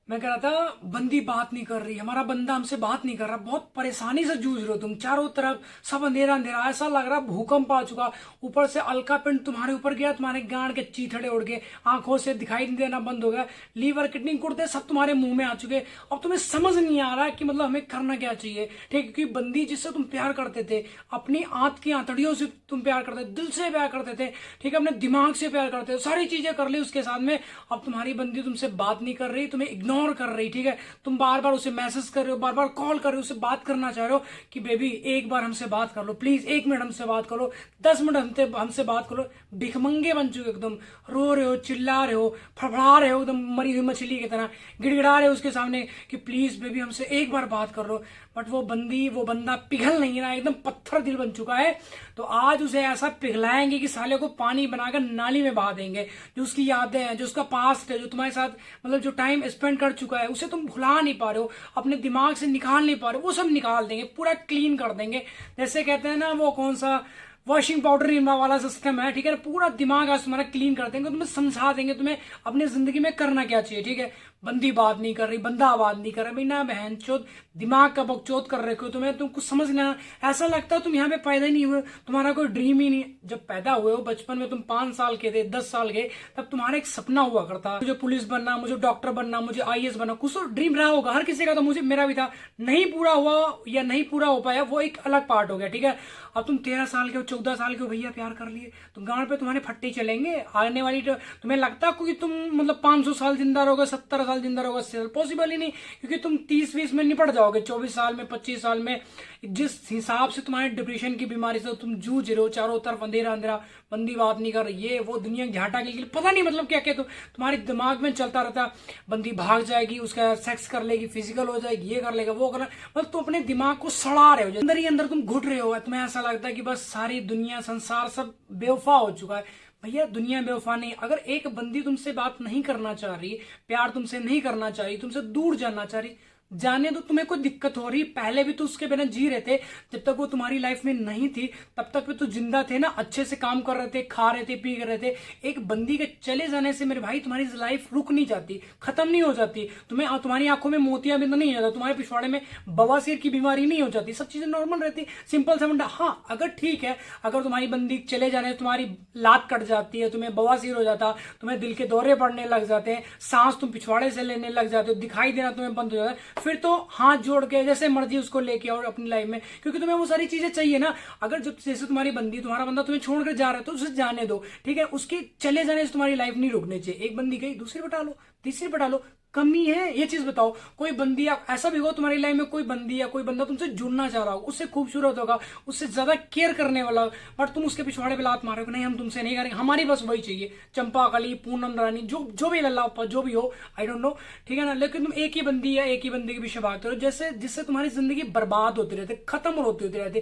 मैं कह रहा था बंदी बात नहीं कर रही, हमारा बंदा हमसे बात नहीं कर रहा, बहुत परेशानी से जूझ रहे हो तुम। चारों तरफ सब अंधेरा अंधेरा, ऐसा लग रहा भूकंप आ चुका। ऊपर से अलका पिंड तुम्हारे ऊपर गया, तुम्हारे गांड के चीथड़े उड़ गए, आंखों से दिखाई नहीं देना बंद हो गया, लीवर किडनी गुर्दे सब तुम्हारे मुंह में आ चुके। अब तुम्हें समझ नहीं आ रहा कि मतलब हमें करना क्या चाहिए। ठीक है, क्योंकि बंदी जिससे तुम प्यार करते थे, अपनी आंत की आंतड़ियों से तुम प्यार करते थे, दिल से प्यार करते थे, ठीक है, अपने दिमाग से प्यार करते थे, सारी चीजें कर ली उसके साथ में। अब तुम्हारी बंदी तुमसे बात नहीं कर रही, तुम्हें इग्नोर कर रही। ठीक है, तुम बार बार उसे मैसेज कर रहे हो, बार बार कॉल कर रहे हो, उसे बात करना चाह रहे हो कि बेबी एक बार हमसे बात कर लो, प्लीज 1 मिनट हमसे बात करो, 10 मिनट हमसे बात करो। भिखमंगे बन चुके एकदम, रो रहे हो, चिल्ला रहे हो, फड़फड़ा रहे हो एकदम मरी हुई मछली की तरह, गिड़गिड़ा रहे हो उसके सामने कि प्लीज बेबी हमसे एक बार बात कर लो। बट वो बंदा पिघल नहीं रहा, एकदम पत्थर दिल बन चुका है। तो आज उसे ऐसा पिघलाएंगे कि साले को पानी बनाकर नाली में बहा देंगे। जो उसकी यादें हैं, जो उसका पास्ट है, जो तुम्हारे साथ मतलब जो टाइम स्पेंड कर चुका है, उसे तुम भुला नहीं पा रहे हो, अपने दिमाग से निकाल नहीं पा रहे हो, वो सब निकाल देंगे, पूरा क्लीन कर देंगे। जैसे कहते हैं ना, वो कौन सा वॉशिंग पाउडर निरमा वाला सिस्टम है, ठीक है, पूरा दिमाग आज तुम्हारा क्लीन कर देंगे, तुम्हें समझा देंगे तुम्हें अपनी जिंदगी में करना क्या चाहिए। ठीक है, बंदी बात नहीं कर रही, बंदा बात नहीं कर रहा, बिना बहन चोद दिमाग का बकचोद कर रखे हो तुम्हें, तुम कुछ समझ ना, ऐसा लगता है तुम यहाँ पे पैदा ही नहीं हुए, तुम्हारा कोई ड्रीम ही नहीं। जब पैदा हुए हो बचपन में, तुम 5 साल के थे, 10 साल के, तब तुम्हारा एक सपना हुआ करता, मुझे पुलिस बनना, मुझे डॉक्टर बनना, मुझे आईएएस बनना, कुछ तो ड्रीम रहा होगा हर किसी का। तो मुझे मेरा भी था, नहीं पूरा हुआ या नहीं पूरा हो पाया वो एक अलग पार्ट हो गया। ठीक है, अब तुम 13 साल के हो, 14 साल के हो, भैया प्यार कर लिए, तो गांव पे तुम्हारे फट्टे चलेंगे आने वाली। तुम्हें लगता क्योंकि तुम मतलब 500 साल जिंदा रहोगे, 70 साल जिंदा रहोगे, 80 साल पॉसिबल ही नहीं, क्योंकि तुम 30-20 में निपट जाओगे, 24 साल में, 25 साल में। जिस हिसाब से तुम्हारे डिप्रेशन की बीमारी से तुम जूझ रहे हो, चारों तरफ अंधेरा अंधेरा, बंदी बात नहीं कर रही, ये वो दुनिया झाटा के लिए पता नहीं मतलब क्या क्या, तो तुम्हारे दिमाग में चलता रहता, बंदी भाग जाएगी, उसका सेक्स कर लेगी, फिजिकल हो जाएगी, ये कर लेगा, वो कर, मतलब तुम अपने दिमाग को सड़ा रहे हो, अंदर ही अंदर तुम घुट रहे हो। तुम्हें ऐसा लगता है कि बस सारी दुनिया संसार सब बेवफा हो चुका है। भैया दुनिया बेवफा नहीं। अगर एक बंदी तुमसे बात नहीं करना चाह रही, प्यार तुमसे नहीं करना चाह रही, तुमसे दूर जाना चाह रही, जाने दो। तुम्हें कोई दिक्कत हो रही, पहले भी तो उसके बिना जी रहे थे, जब तक वो तुम्हारी लाइफ में नहीं थी तब तक भी तो जिंदा थे ना, अच्छे से काम कर रहे थे, खा रहे थे, पी रहे थे। एक बंदी के चले जाने से मेरे भाई तुम्हारी लाइफ रुक नहीं जाती, खत्म नहीं हो जाती। तुम्हें तुम्हारी आंखों में मोतियाबिंद नहीं हो जाता, तुम्हारे पिछवाड़े में बवासीर की बीमारी नहीं हो जाती, सब चीजें नॉर्मल रहती, सिंपल सा मुंडा। हाँ अगर ठीक है, अगर तुम्हारी बंदी चले जाने से तुम्हारी लात कट जाती है, तुम्हें बवासीर हो जाता, तुम्हें दिल के दौरे पड़ने लग जाते हैं, सांस तुम पिछवाड़े से लेने लग जाते हो, दिखाई देना तुम्हें बंद हो जाता है, फिर तो हाथ जोड़ के जैसे मर्जी उसको लेके आओ अपनी लाइफ में, क्योंकि तुम्हें वो सारी चीजें चाहिए ना। अगर जब जैसे तुम्हारी बंदी, तुम्हारा बंदा तुम्हें छोड़कर जा रहा है तो उसे जाने दो। ठीक है, उसके चले जाने से तुम्हारी लाइफ नहीं रुकनी चाहिए। एक बंदी गई, दूसरी बटा लो, तीसरी बटा लो, कमी है ये चीज बताओ। कोई बंदी या ऐसा भी हो तुम्हारी लाइफ में, कोई बंदी या कोई बंदा तुमसे जुड़ना चाह रहा हो, उससे खूबसूरत होगा, उससे ज्यादा केयर करने वाला, बट तुम उसके पिछवाड़े पे लात मारोगे, नहीं हम तुमसे नहीं करेंगे, हमारी बस वही चाहिए, चंपा कली, पूनम रानी, जो जो भी लल्ला जो भी हो, आई डोंट नो। ठीक है ना, लेकिन तुम एक ही बंदी या एक ही बंदी के पीछे भागते हो, जैसे जिससे तुम्हारी जिंदगी बर्बाद होती रहती, खत्म होती रहती।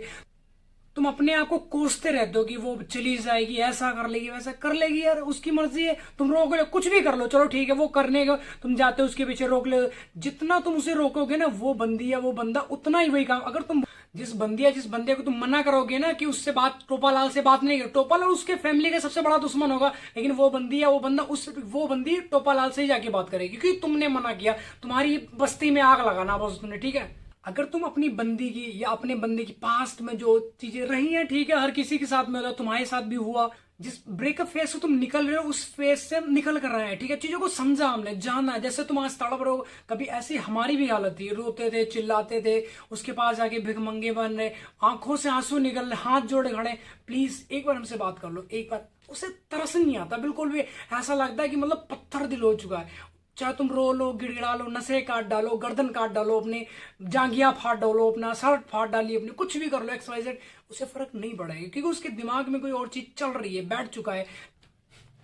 तुम अपने आप को कोसते रहते हो कि वो चली जाएगी, ऐसा कर लेगी, वैसा कर लेगी, यार उसकी मर्जी है, तुम रोक लो, कुछ भी कर लो, चलो ठीक है, वो करने का तुम जाते हो उसके पीछे, रोक ले। जितना तुम उसे रोकोगे ना, वो बंदी या वो बंदा उतना ही वही काम। अगर तुम जिस बंदी या जिस बंदे को तुम मना करोगे ना कि उससे बात, टोपालाल से बात नहीं कर, टोपालाल उसके फैमिली का सबसे बड़ा दुश्मन होगा, लेकिन वो बंदी या वो बंदा वो बंदी टोपालाल से ही जाके बात करेगी, क्योंकि तुमने मना किया, तुम्हारी बस्ती में आग लगाना बस तुमने। ठीक है, अगर तुम अपनी बंदी की या अपने बंदे की पास्ट में जो चीजें रही हैं, ठीक है, हर किसी के साथ में होता, तुम्हारे साथ भी हुआ, जिस ब्रेकअप फेज से तुम निकल रहे हो उस फेज से निकल कर रहे हैं। ठीक है, चीजों को समझा हमने, जाना, जैसे तुम आज तड़प रहे हो, कभी ऐसी हमारी भी हालत थी, रोते थे, चिल्लाते थे, उसके पास जाके भिखमंगे बन रहे, आंखों से आंसू निकल रहे, हाथ जोड़े खड़े, प्लीज एक बार हमसे बात कर लो, एक बार। उसे तरस नहीं आता बिल्कुल भी, ऐसा लगता है कि मतलब पत्थर दिल हो चुका है। चाहे तुम रो लो, गिड़गिड़ा लो, नसें काट डालो, गर्दन काट डालो, अपने जांघिया फाड़ डालो, अपना शर्ट फाड़ डालिए, अपने कुछ भी कर लो, XYZ, उसे फर्क नहीं पड़ेगा, क्योंकि उसके दिमाग में कोई और चीज चल रही है, बैठ चुका है।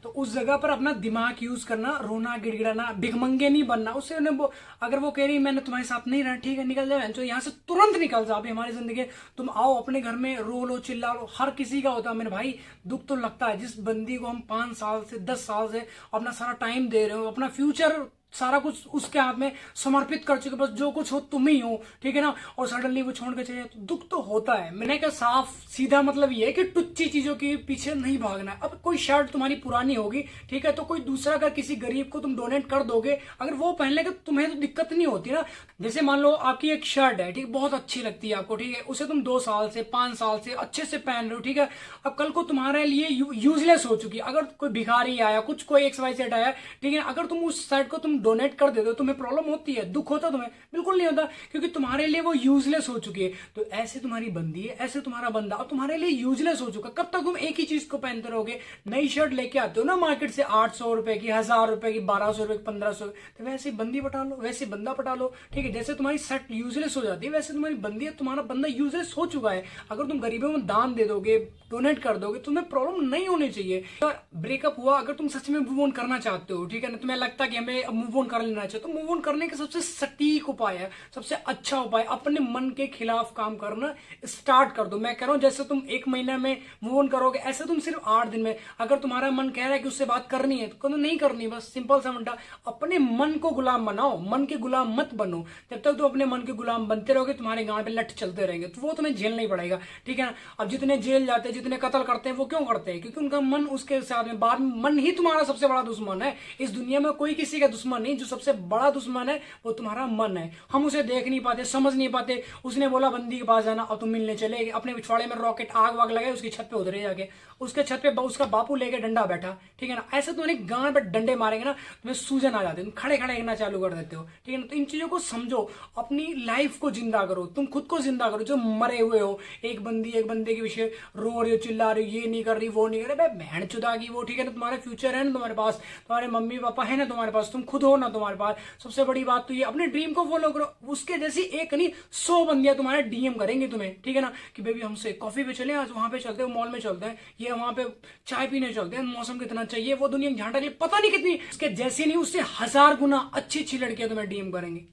तो उस जगह पर अपना दिमाग यूज करना, रोना, गिड़गिड़ाना, भिखमंगे नहीं बनना। उससे अगर वो कह रही मैंने तुम्हारे साथ नहीं रहना, ठीक है निकल जाओ, तो यहाँ से तुरंत निकल जाओ। अभी हमारी जिंदगी, तुम आओ अपने घर में, रो लो, चिल्ला लो, हर किसी का होता है मेरे भाई, दुख तो लगता है। जिस बंदी को हम 5 साल से 10 साल से अपना सारा टाइम दे रहे हो, अपना फ्यूचर सारा कुछ उसके हाथ में समर्पित कर चुके, बस जो कुछ हो तुम ही हो, ठीक है ना, और सडनली वो छोड़ के चले तो दुख तो होता है। मैंने कहा साफ सीधा मतलब ये है कि टुच्ची चीजों के पीछे नहीं भागना है। अब कोई शर्ट तुम्हारी पुरानी होगी, ठीक है, तो कोई दूसरा अगर किसी गरीब को तुम डोनेट कर दोगे, अगर वो पहन लेगा तुम्हें तो दिक्कत नहीं होती ना। जैसे मान लो आपकी एक शर्ट है, ठीक, बहुत अच्छी लगती है आपको, ठीक है, उसे तुम 2 साल से 5 साल से अच्छे से पहन रहे हो, ठीक है, अब कल को तुम्हारे लिए यूजलेस हो चुकी है, अगर कोई भिखारी आया, कुछ कोई XYZ आया, ठीक है, अगर तुम उस शर्ट को तुम डोनेट कर देते हो, तुम्हें प्रॉब्लम होती है, दुख होता तुम्हें? बिल्कुल नहीं होता, क्योंकि तुम्हारे लिए वो यूजलेस हो चुकी है। तो ऐसे तुम्हारी बंदी है, ऐसे तुम्हारा बंदा अब तुम्हारे लिए यूजलेस हो चुका। कब तक तुम एक ही चीज को पहनते रहोगे? नई शर्ट लेके आते हो ना मार्केट से 800 रुपए की, 1000 रुपए की, 1200 रुपए की, 1500, तो वैसे बंदी पटा लो, वैसे बंदा पटा लो, ठीक है। जैसे तुम्हारी शर्ट यूजलेस हो जाती है, वैसे तुम्हारी बंदी है, तुम्हारा बंदा यूजलेस हो चुका है। अगर तुम गरीबों में दान दे दोगे, डोनेट कर दोगे, तुम्हें प्रॉब्लम नहीं होनी चाहिए। ब्रेकअप हुआ, अगर तुम सच में मूव ऑन करना चाहते हो, ठीक है ना, तुम्हें लगता है कि हमें मूव ऑन कर लेना चाहिए, तो मूव ऑन करने का सबसे सटीक उपाय है, सबसे अच्छा उपाय, अपने मन के खिलाफ काम करना स्टार्ट कर दो। मैं कह रहा हूं जैसे तुम 1 महीने में मूव ऑन करोगे, ऐसे तुम सिर्फ 8 दिन में। अगर तुम्हारा मन कह रहा है कि उससे बात करनी है तो नहीं करनी, बस सिंपल सा मंडा, अपने मन को गुलाम बनाओ, मन के गुलाम मत बनो। जब तक तुम अपने मन के गुलाम बनते रहोगे, तुम्हारे गांव पे लट चलते रहेंगे, तो वो तुम्हें झेल नहीं पड़ेगा, ठीक है ना। अब जितने जेल जाते हैं, जितने कत्ल करते हैं, वो क्यों करते हैं? क्योंकि उनका मन उसके साथ में, बाद में मन ही तुम्हारा सबसे बड़ा दुश्मन है। इस दुनिया में कोई किसी का दुश्मन नहीं, जो सबसे बड़ा दुश्मन है वो तुम्हारा मन है। हम उसे देख नहीं पाते, समझ नहीं पाते। उसने बोला बंदी के पास जाना, अब तुम मिलने चले गए, अपने पिछवाड़े में रॉकेट आग वाग लगे, उसकी छत पे उतरे जाके, उसके छत पे उसका बापू लेके डंडा बैठा, ठीक है ना। ऐसे तुम्हारे गांड पे डंडे मारेंगे ना, तुम्हें सूजन आ जाती है, तुम खड़े खड़े गिरना चालू कर देते हो, ठीक है ना। तो इन चीजों को समझो, अपनी लाइफ को जिंदा करो, तुम खुद को जिंदा करो। जो मरे हुए हो, एक बंदे के विषय रो रही हो, चिल्ला रही हो, ये नहीं कर रही, वो नहीं कर रही, बहन चुदा की वो, ठीक है ना। तुम्हारा फ्यूचर है ना तुम्हारे पास, तुम्हारे मम्मी पापा है ना तुम्हारे पास, तुम खुद हो ना तुम्हारे पास। सबसे बड़ी बात तो ये, अपने ड्रीम को फॉलो करो। उसके जैसी एक नहीं 100 बंदियां तुम्हारे DM करेंगे तुम्हें, ठीक है ना, कि बेबी हमसे कॉफी पे चले, आज वहां पे चलते हैं, मॉल में चलते हैं, ये वहां पे चाय पीने चलते हैं, मौसम कितना चाहिए, वो दुनिया झांटा लिए पता नहीं कितनी, उसके जैसी नहीं, उससे 1000 गुना अच्छी लड़कियां तुम्हें DM करेंगे।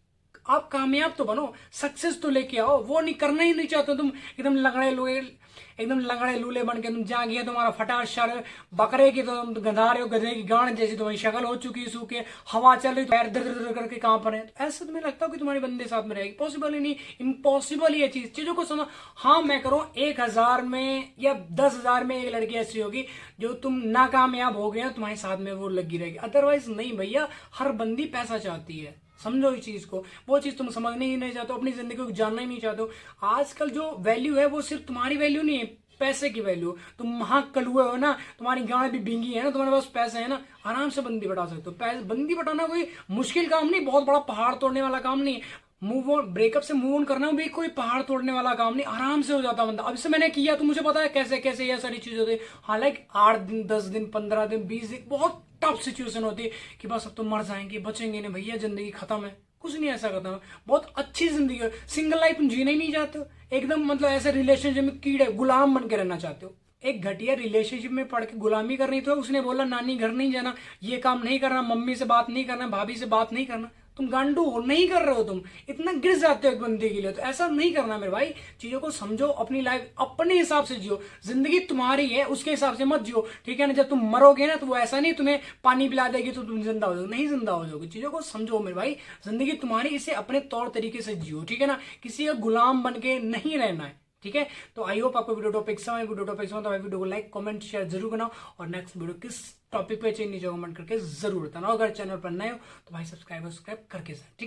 आप कामयाब तो बनो, सक्सेस तो लेके आओ। वो नहीं करना ही नहीं चाहते तुम, एकदम लंगड़े लूले बन के तुम जा गए, तुम्हारा फटा शर बकरे की, तो तुम गधा रहे हो, गधे की गांड जैसी तुम्हारी शक्ल हो चुकी है, सूखे, हवा चल रही, पैर दर दर करके कहां पर है। तो ऐसा तुम्हें लगता हो कि तुम्हारी बंदे साथ में रहेगी? पॉसिबल ही नहीं, इम्पॉसिबल ही है चीजों को समझ। हाँ मैं करूँ 1000 में या 10,000 में एक लड़की ऐसी होगी जो तुम नाकामयाब हो गए, तुम्हारे साथ में वो लगी रहेगी, अदरवाइज नहीं भैया। हर बंदी पैसा चाहती है, समझो इस चीज को। वो चीज तुम समझने ही नहीं चाहते हो, अपनी जिंदगी को जानना ही नहीं चाहते हो। आजकल जो वैल्यू है वो सिर्फ तुम्हारी वैल्यू नहीं है, पैसे की वैल्यू। तुम महाकलुए हो ना, तुम्हारी गांड भी भींगी है ना, तुम्हारे पास पैसे है ना, आराम से बंदी बटा सकते हो। बंदी बटाना कोई मुश्किल काम नहीं, बहुत बड़ा पहाड़ तोड़ने वाला काम नहीं। मूव ऑन, ब्रेकअप से मूव ऑन करना भी कोई पहाड़ तोड़ने वाला काम नहीं, आराम से हो जाता बंदा। अब से मैंने किया तो मुझे पता है कैसे कैसे ये सारी चीजें होती है। हालांकि 8 दिन, 10 दिन, 15 दिन, 20 दिन बहुत टफ सिचुएशन होती है कि बस अब तो मर जाएंगे, बचेंगे नहीं भैया, जिंदगी खत्म है। कुछ नहीं ऐसा खत्म है, बहुत अच्छी जिंदगी है। सिंगल लाइफ जीना ही नहीं चाहते हो, एकदम मतलब ऐसे रिलेशनशिप में कीड़े गुलाम बन के रहना चाहते हो। एक घटिया रिलेशनशिप में पड़ के गुलामी करनी, तो उसने बोला नानी घर नहीं जाना, ये काम नहीं करना, मम्मी से बात नहीं करना, भाभी से बात नहीं करना, तुम गांडू हो, नहीं कर रहे हो, तुम इतना गिर जाते हो एक बंदे के लिए। तो ऐसा नहीं करना मेरे भाई, चीजों को समझो, अपनी लाइफ अपने हिसाब से जियो। जिंदगी तुम्हारी है, उसके हिसाब से मत जियो, ठीक है ना। जब तुम मरोगे ना तो वो ऐसा नहीं तुम्हें पानी पिला देगी तो तुम जिंदा हो जाओगे, नहीं जिंदा हो जाओगे। चीजों को समझो मेरे भाई, जिंदगी तुम्हारी, इसे अपने तौर तरीके से जियो, ठीक है ना। किसी का गुलाम बन के नहीं रहना है, ठीक है। तो आई होप आपको वीडियो टॉपिक समझ, तो भाई वीडियो को लाइक कमेंट शेयर जरूर बनाओ, और नेक्स्ट वीडियो किस टॉपिक पे चाहिए नीचे कमेंट करके जरूर बताना। अगर चैनल पर नए हो तो भाई सब्सक्राइब करके, ठीक है।